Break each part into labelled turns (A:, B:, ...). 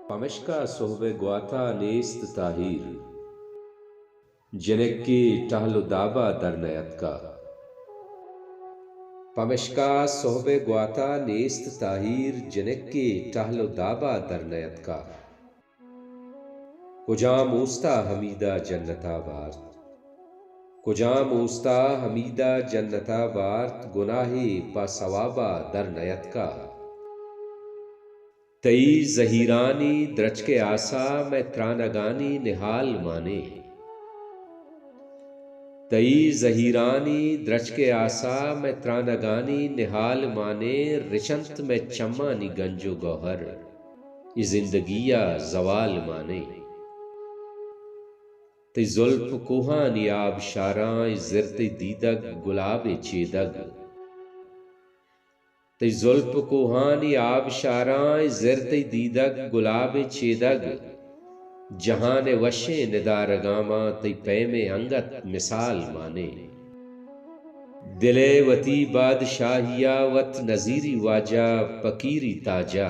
A: Pameshka sohbe guata neist tahir, jenekki tahlu daba darnayatka. Pameshka sohbe guata neist tahir, jenekki tahlu daba darnayatka. Kujam usta hamida jannata bart, kujam usta hamida jannata bart, gunahi pa sawaba darnayatka. तई जहीरानी द्रच के आसा मैं त्रानगानी निहाल माने, तई जहीरानी द्रच के आसा मैं त्रानगानी निहाल माने, रिशंत में चम्मानी गंजो गौहर ये जिंदगिया जवाल माने। तई जुल्फ कोहानी आब शारां जिरते दीदग गुलाब चेदग, तई जुल्फ कोहानी आब शारां जिरते दीदग गुलाब चेदग, जहान वशे निदारगामा तई पैमे अंगत मिसाल माने। दिले वती बादशाहिया वत नजीरी वाजा फकीरी ताजा,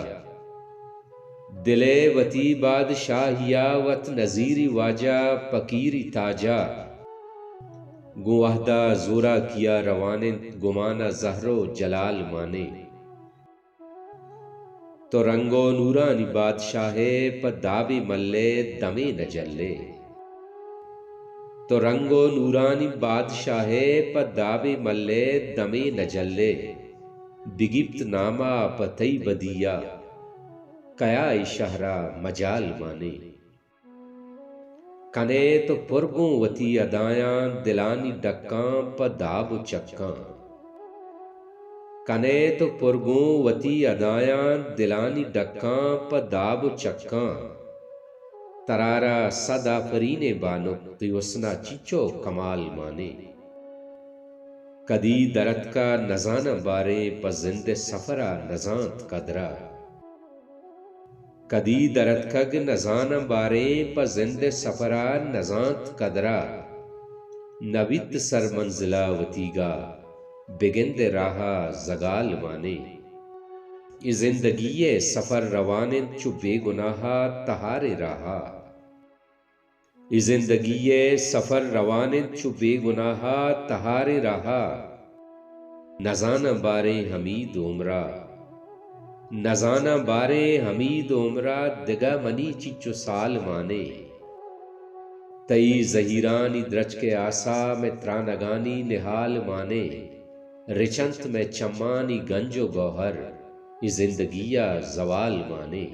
A: दिले वती बादशाहिया वत नजीरी वाजा फकीरी ताजा, गुवाहदा जोरा किया रवाने गुमाना जहरो जलाल माने। तो रंगो नूरानी बादशाहे पर दाबी मल्ले दमे न जल्ले, तो रंगो नूरानी बादशाहे पर दाबी मल्ले दमे न जल्ले, बिगिप्त नामा पतई बदिया कया शहरा मजाल माने। कने तो पुरगों वती अदायां दिलानी डक्कां पर दाब चक्कां, कने तो पुरगों वती अदायां दिलानी डक्कां पर दाब चक्कां, तरारा सदा फरीने बानुक तुसना चिचो कमाल माने। कदी दरत का नजाना बारे पर जिंदे सफरा नजांत कदरा, कदी दरत कग नजाना बारे पर जिंदे सफरा नजांत कदरा, नवित सर मंजिला वतीगा बिगिंदे राहा जगाल माने। इस जिंदगी सफर रवाने चु बेगुनाहा तहारे राहा, इस जिंदगी सफर रवाने चु बेगुनाहा तहारे राहा, नजाना बारे हमीद उमरा, नजाना बारे हमीद उमरा, दिगा मनी चिचु साल माने। तई जहीरानी द्रच के आसा में त्रानगानी निहाल माने, रिचंत में चम्मानी गंजो गौहर ये जिंदगिया जवाल माने।